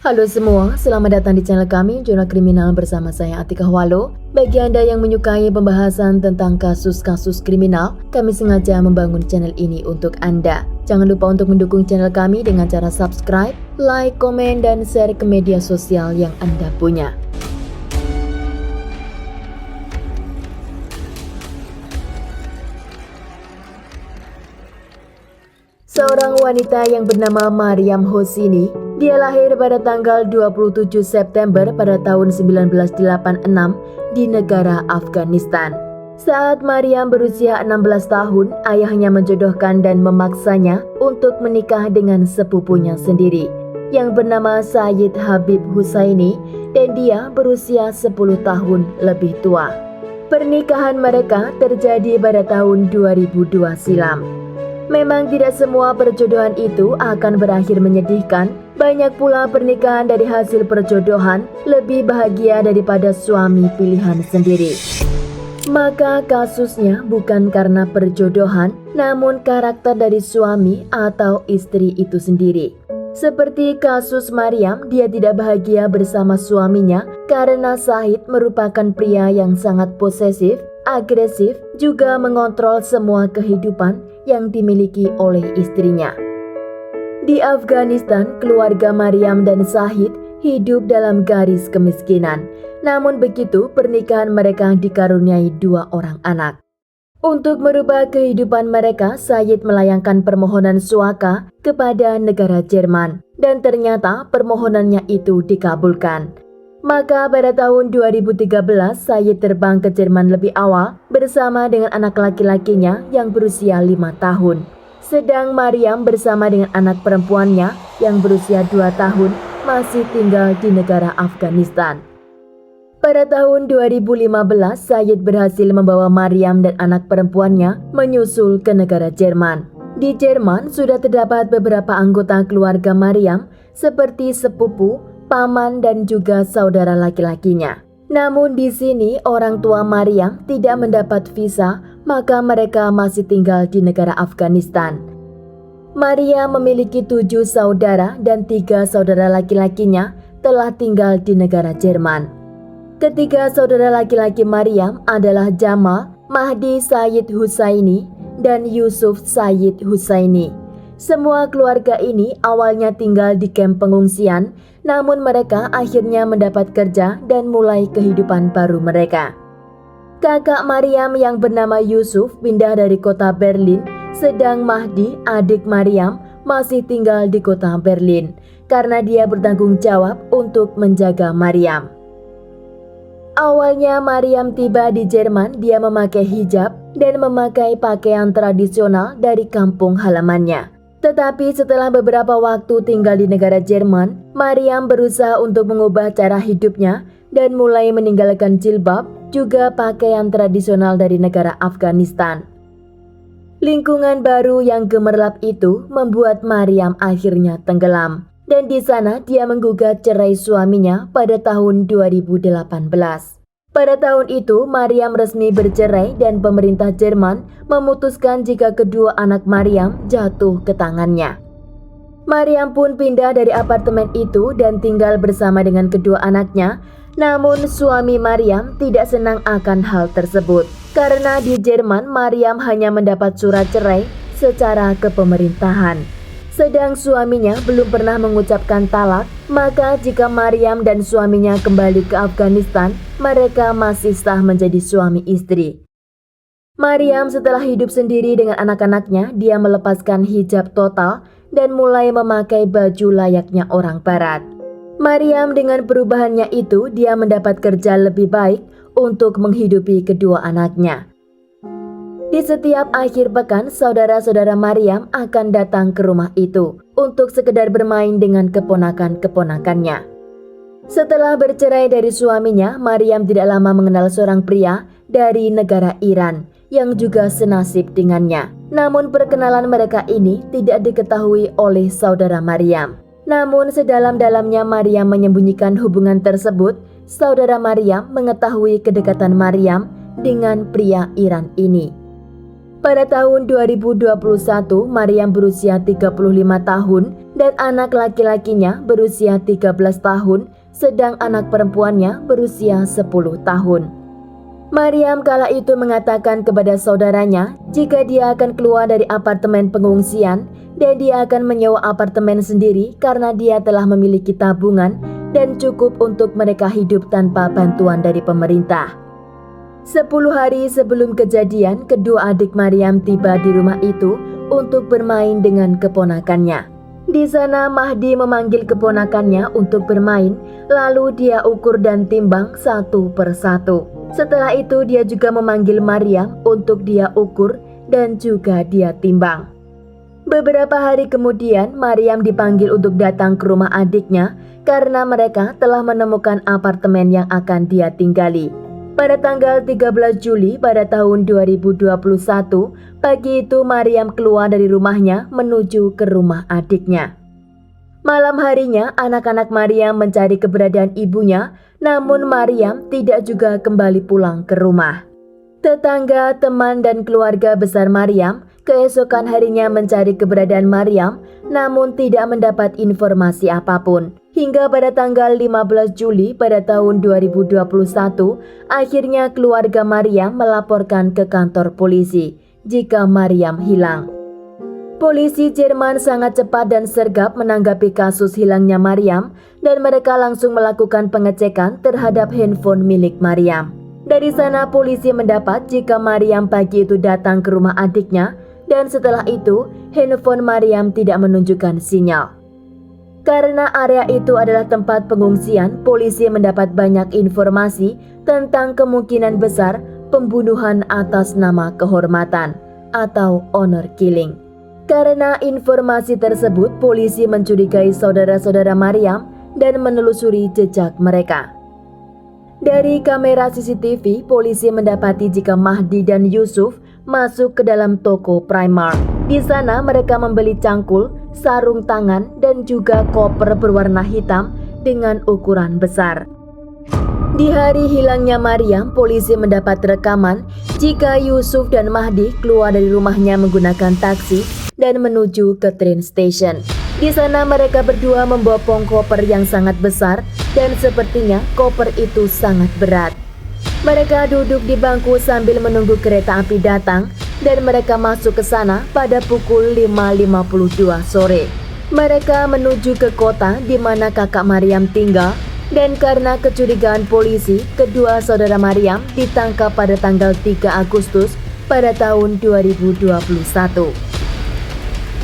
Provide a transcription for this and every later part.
Halo semua, selamat datang di channel kami, Jurnal Kriminal bersama saya Atika Walo. Bagi Anda yang menyukai pembahasan tentang kasus-kasus kriminal, kami sengaja membangun channel ini untuk Anda. Jangan lupa untuk mendukung channel kami dengan cara subscribe, like, komen, dan share ke media sosial yang Anda punya. Seorang wanita yang bernama Maryam Hosini, dia lahir pada tanggal 27 September pada tahun 1986 di negara Afghanistan. Saat Maryam berusia 16 tahun, ayahnya menjodohkan dan memaksanya untuk menikah dengan sepupunya sendiri yang bernama Sayyid Habib Husaini, dan dia berusia 10 tahun lebih tua. Pernikahan mereka terjadi pada tahun 2002 silam. Memang tidak semua perjodohan itu akan berakhir menyedihkan. Banyak pula pernikahan dari hasil perjodohan lebih bahagia daripada suami pilihan sendiri. Maka kasusnya bukan karena perjodohan, namun karakter dari suami atau istri itu sendiri. Seperti kasus Maryam, dia tidak bahagia bersama suaminya karena Syahid merupakan pria yang sangat posesif, agresif, juga mengontrol semua kehidupan yang dimiliki oleh istrinya. Di Afghanistan, keluarga Maryam dan Syahid hidup dalam garis kemiskinan. Namun begitu, pernikahan mereka dikaruniai 2 orang anak. Untuk merubah kehidupan mereka, Syahid melayangkan permohonan suaka kepada negara Jerman, dan ternyata permohonannya itu dikabulkan. Maka pada tahun 2013, Syahid terbang ke Jerman lebih awal bersama dengan anak laki-lakinya yang berusia 5 tahun. Sedang Maryam bersama dengan anak perempuannya yang berusia 2 tahun masih tinggal di negara Afghanistan. Pada tahun 2015, Syahid berhasil membawa Maryam dan anak perempuannya menyusul ke negara Jerman. Di Jerman sudah terdapat beberapa anggota keluarga Maryam seperti sepupu, paman, dan juga saudara laki-lakinya. Namun di sini orang tua Maryam tidak mendapat visa, maka mereka masih tinggal di negara Afghanistan. Maryam memiliki 7 saudara dan 3 saudara laki-lakinya telah tinggal di negara Jerman. Ketiga saudara laki-laki Maryam adalah Jamal, Mahdi Sayyid Husaini, dan Yusuf Sayyid Husaini. Semua keluarga ini awalnya tinggal di kamp pengungsian, namun mereka akhirnya mendapat kerja dan mulai kehidupan baru mereka. Kakak Maryam yang bernama Yusuf pindah dari kota Berlin, sedang Mahdi, adik Maryam, masih tinggal di kota Berlin karena dia bertanggung jawab untuk menjaga Maryam. Awalnya Maryam tiba di Jerman, dia memakai hijab dan memakai pakaian tradisional dari kampung halamannya. Tetapi setelah beberapa waktu tinggal di negara Jerman, Maryam berusaha untuk mengubah cara hidupnya dan mulai meninggalkan jilbab, juga pakaian tradisional dari negara Afghanistan. Lingkungan baru yang gemerlap itu membuat Maryam akhirnya tenggelam, dan di sana dia menggugat cerai suaminya pada tahun 2018. Pada tahun itu, Maryam resmi bercerai dan pemerintah Jerman memutuskan jika kedua anak Maryam jatuh ke tangannya. Maryam pun pindah dari apartemen itu dan tinggal bersama dengan kedua anaknya. Namun suami Maryam tidak senang akan hal tersebut karena di Jerman Maryam hanya mendapat surat cerai secara kepemerintahan. Sedang suaminya belum pernah mengucapkan talak, maka jika Maryam dan suaminya kembali ke Afghanistan, mereka masih sah menjadi suami istri. Maryam setelah hidup sendiri dengan anak-anaknya, dia melepaskan hijab total dan mulai memakai baju layaknya orang barat. Maryam dengan perubahannya itu, dia mendapat kerja lebih baik untuk menghidupi kedua anaknya. Di setiap akhir pekan, saudara-saudara Maryam akan datang ke rumah itu untuk sekedar bermain dengan keponakan-keponakannya. Setelah bercerai dari suaminya, Maryam tidak lama mengenal seorang pria dari negara Iran yang juga senasib dengannya. Namun perkenalan mereka ini tidak diketahui oleh saudara Maryam. Namun sedalam-dalamnya Maryam menyembunyikan hubungan tersebut. Saudara Maryam mengetahui kedekatan Maryam dengan pria Iran ini. Pada tahun 2021, Maryam berusia 35 tahun dan anak laki-lakinya berusia 13 tahun, sedang anak perempuannya berusia 10 tahun. Maryam kala itu mengatakan kepada saudaranya jika dia akan keluar dari apartemen pengungsian dan dia akan menyewa apartemen sendiri karena dia telah memiliki tabungan dan cukup untuk mereka hidup tanpa bantuan dari pemerintah. 10 hari sebelum kejadian, kedua adik Maryam tiba di rumah itu untuk bermain dengan keponakannya. Di sana Mahdi memanggil keponakannya untuk bermain, lalu dia ukur dan timbang satu persatu. Setelah itu dia juga memanggil Maryam untuk dia ukur dan juga dia timbang. Beberapa hari kemudian Maryam dipanggil untuk datang ke rumah adiknya karena mereka telah menemukan apartemen yang akan dia tinggali. Pada tanggal 13 Juli pada tahun 2021, pagi itu Maryam keluar dari rumahnya menuju ke rumah adiknya. Malam harinya, anak-anak Maryam mencari keberadaan ibunya, namun Maryam tidak juga kembali pulang ke rumah. Tetangga, teman, dan keluarga besar Maryam keesokan harinya mencari keberadaan Maryam, namun tidak mendapat informasi apapun. Hingga pada tanggal 15 Juli pada tahun 2021, akhirnya keluarga Maryam melaporkan ke kantor polisi jika Maryam hilang. Polisi Jerman sangat cepat dan sergap menanggapi kasus hilangnya Maryam dan mereka langsung melakukan pengecekan terhadap handphone milik Maryam. Dari sana polisi mendapat jika Maryam pagi itu datang ke rumah adiknya dan setelah itu handphone Maryam tidak menunjukkan sinyal. Karena area itu adalah tempat pengungsian, polisi mendapat banyak informasi tentang kemungkinan besar pembunuhan atas nama kehormatan atau honor killing. Karena informasi tersebut, polisi mencurigai saudara-saudara Maryam dan menelusuri jejak mereka. Dari kamera CCTV, polisi mendapati jika Mahdi dan Yusuf masuk ke dalam toko Primark. Di sana mereka membeli cangkul, sarung tangan, dan juga koper berwarna hitam dengan ukuran besar. Di hari hilangnya Maryam, polisi mendapat rekaman jika Yusuf dan Mahdi keluar dari rumahnya menggunakan taksi dan menuju ke train station. Di sana mereka berdua membopong koper yang sangat besar dan sepertinya koper itu sangat berat. Mereka duduk di bangku sambil menunggu kereta api datang dan mereka masuk ke sana pada pukul 5.52 sore. Mereka menuju ke kota di mana kakak Maryam tinggal dan karena kecurigaan polisi, kedua saudara Maryam ditangkap pada tanggal 3 Agustus pada tahun 2021.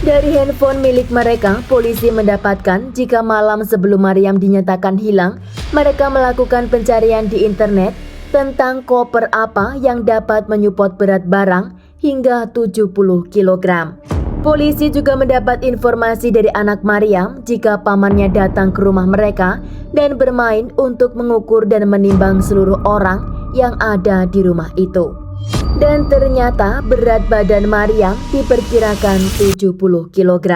Dari handphone milik mereka, polisi mendapatkan jika malam sebelum Maryam dinyatakan hilang, mereka melakukan pencarian di internet tentang koper apa yang dapat menyupport berat barang hingga 70 kg. Polisi juga mendapat informasi dari anak Maryam jika pamannya datang ke rumah mereka dan bermain untuk mengukur dan menimbang seluruh orang yang ada di rumah itu. Dan ternyata berat badan Maryam diperkirakan 70 kg.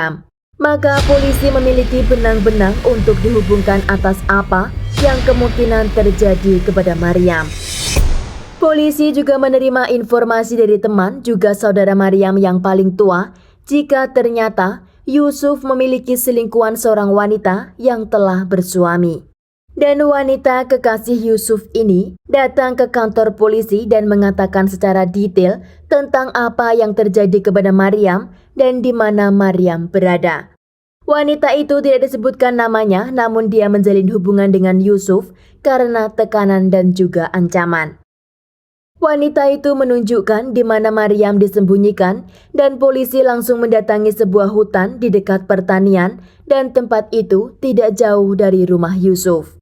Maka polisi memiliki benang-benang untuk dihubungkan atas apa yang kemungkinan terjadi kepada Maryam. Polisi juga menerima informasi dari teman juga saudara Maryam yang paling tua jika ternyata Yusuf memiliki selingkuhan seorang wanita yang telah bersuami. Dan wanita kekasih Yusuf ini datang ke kantor polisi dan mengatakan secara detail tentang apa yang terjadi kepada Maryam dan di mana Maryam berada. Wanita itu tidak disebutkan namanya, namun dia menjalin hubungan dengan Yusuf karena tekanan dan juga ancaman. Wanita itu menunjukkan di mana Maryam disembunyikan dan polisi langsung mendatangi sebuah hutan di dekat pertanian dan tempat itu tidak jauh dari rumah Yusuf.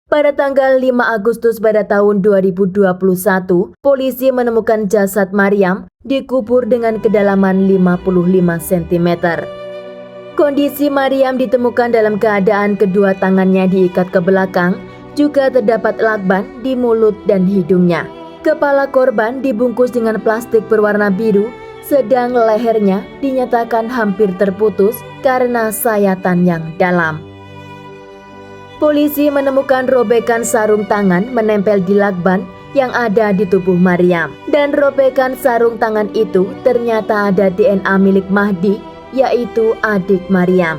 Pada tanggal 5 Agustus pada tahun 2021, polisi menemukan jasad Maryam dikubur dengan kedalaman 55 cm. Kondisi Maryam ditemukan dalam keadaan kedua tangannya diikat ke belakang, juga terdapat lakban di mulut dan hidungnya. Kepala korban dibungkus dengan plastik berwarna biru, sedang lehernya dinyatakan hampir terputus karena sayatan yang dalam. Polisi menemukan robekan sarung tangan menempel di lakban yang ada di tubuh Maryam. Dan robekan sarung tangan itu ternyata ada DNA milik Mahdi, yaitu adik Maryam.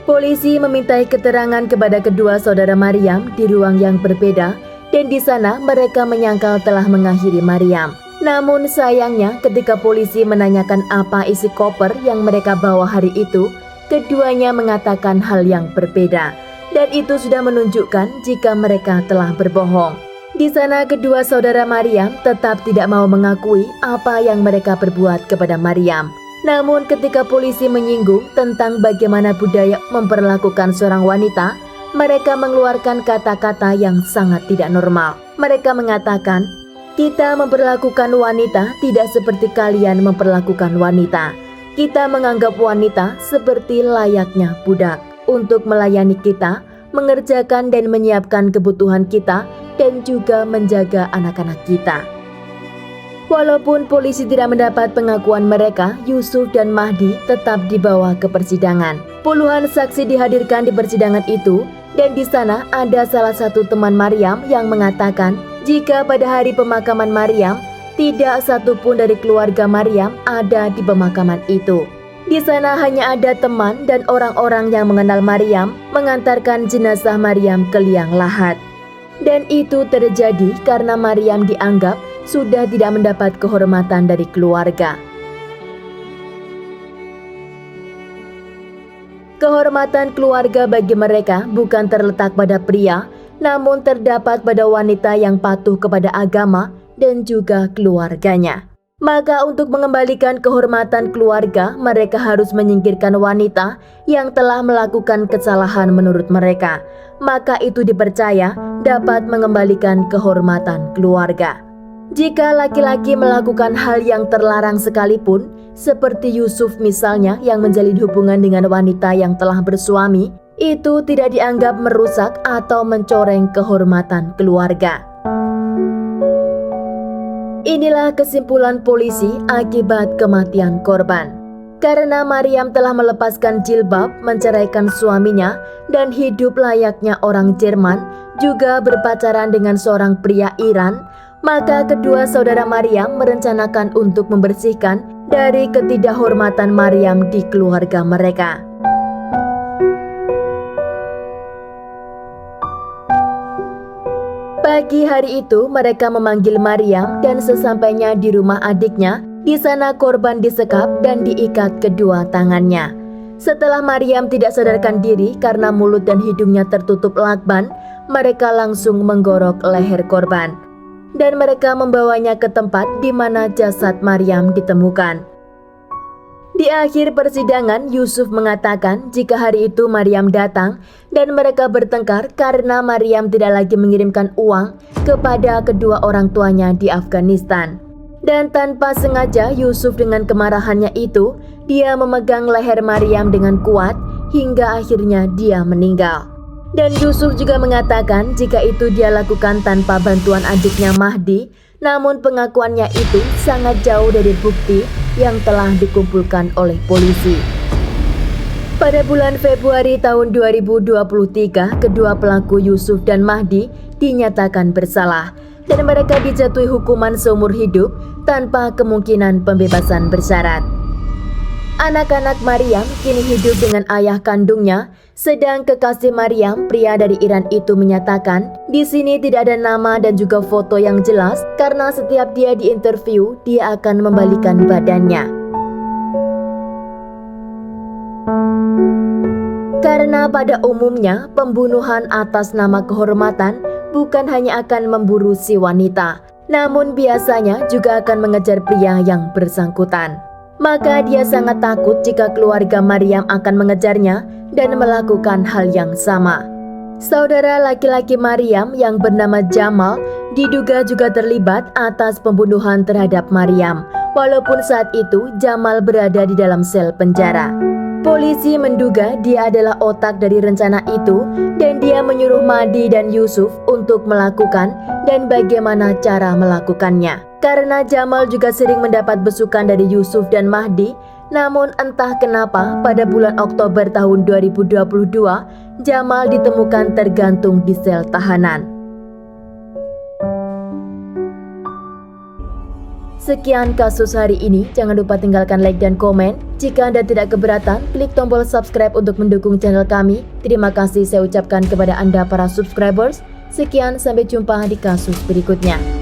Polisi memintai keterangan kepada kedua saudara Maryam di ruang yang berbeda, dan di sana mereka menyangkal telah mengakhiri Maryam. Namun sayangnya ketika polisi menanyakan apa isi koper yang mereka bawa hari itu, keduanya mengatakan hal yang berbeda, dan itu sudah menunjukkan jika mereka telah berbohong. Di sana kedua saudara Maryam tetap tidak mau mengakui apa yang mereka perbuat kepada Maryam. Namun ketika polisi menyinggung tentang bagaimana budaya memperlakukan seorang wanita, mereka mengeluarkan kata-kata yang sangat tidak normal. Mereka mengatakan, "Kita memperlakukan wanita tidak seperti kalian memperlakukan wanita. Kita menganggap wanita seperti layaknya budak untuk melayani kita, mengerjakan dan menyiapkan kebutuhan kita, dan juga menjaga anak-anak kita." Walaupun polisi tidak mendapat pengakuan mereka, Yusuf dan Mahdi tetap dibawa ke persidangan. Puluhan saksi dihadirkan di persidangan itu, dan di sana ada salah satu teman Maryam yang mengatakan jika pada hari pemakaman Maryam, tidak satupun dari keluarga Maryam ada di pemakaman itu. Di sana hanya ada teman dan orang-orang yang mengenal Maryam mengantarkan jenazah Maryam ke liang lahat. Dan itu terjadi karena Maryam dianggap sudah tidak mendapat kehormatan dari keluarga. Kehormatan keluarga bagi mereka bukan terletak pada pria, namun terdapat pada wanita yang patuh kepada agama dan juga keluarganya. Maka untuk mengembalikan kehormatan keluarga, mereka harus menyingkirkan wanita yang telah melakukan kesalahan menurut mereka. Maka itu dipercaya dapat mengembalikan kehormatan keluarga. Jika laki-laki melakukan hal yang terlarang sekalipun, seperti Yusuf misalnya yang menjalin hubungan dengan wanita yang telah bersuami, itu tidak dianggap merusak atau mencoreng kehormatan keluarga. Inilah kesimpulan polisi akibat kematian korban. Karena Maryam telah melepaskan jilbab, menceraikan suaminya, dan hidup layaknya orang Jerman, juga berpacaran dengan seorang pria Iran, maka kedua saudara Maryam merencanakan untuk membersihkan dari ketidakhormatan Maryam di keluarga mereka. Pagi hari itu mereka memanggil Maryam dan sesampainya di rumah adiknya, di sana korban disekap dan diikat kedua tangannya. Setelah Maryam tidak sadarkan diri karena mulut dan hidungnya tertutup lakban, mereka langsung menggorok leher korban. Dan mereka membawanya ke tempat di mana jasad Maryam ditemukan. Di akhir persidangan, Yusuf mengatakan jika hari itu Maryam datang dan mereka bertengkar karena Maryam tidak lagi mengirimkan uang kepada kedua orang tuanya di Afghanistan. Dan tanpa sengaja Yusuf dengan kemarahannya itu, dia memegang leher Maryam dengan kuat hingga akhirnya dia meninggal. Dan Yusuf juga mengatakan jika itu dia lakukan tanpa bantuan adiknya Mahdi, namun pengakuannya itu sangat jauh dari bukti yang telah dikumpulkan oleh polisi. Pada bulan Februari tahun 2023, kedua pelaku Yusuf dan Mahdi dinyatakan bersalah dan mereka dijatuhi hukuman seumur hidup tanpa kemungkinan pembebasan bersyarat. Anak-anak Maryam kini hidup dengan ayah kandungnya, sedang kekasih Maryam, pria dari Iran itu menyatakan, di sini tidak ada nama dan juga foto yang jelas karena setiap dia diinterview, dia akan membalikan badannya. Karena pada umumnya, pembunuhan atas nama kehormatan bukan hanya akan memburu si wanita, namun biasanya juga akan mengejar pria yang bersangkutan. Maka dia sangat takut jika keluarga Maryam akan mengejarnya dan melakukan hal yang sama. Saudara laki-laki Maryam yang bernama Jamal diduga juga terlibat atas pembunuhan terhadap Maryam, walaupun saat itu Jamal berada di dalam sel penjara. Polisi menduga dia adalah otak dari rencana itu dan dia menyuruh Mahdi dan Yusuf untuk melakukan dan bagaimana cara melakukannya. Karena Jamal juga sering mendapat besukan dari Yusuf dan Mahdi, namun entah kenapa pada bulan Oktober tahun 2022, Jamal ditemukan tergantung di sel tahanan. Sekian kasus hari ini, jangan lupa tinggalkan like dan komen. Jika Anda tidak keberatan, klik tombol subscribe untuk mendukung channel kami. Terima kasih saya ucapkan kepada Anda para subscribers. Sekian, sampai jumpa di kasus berikutnya.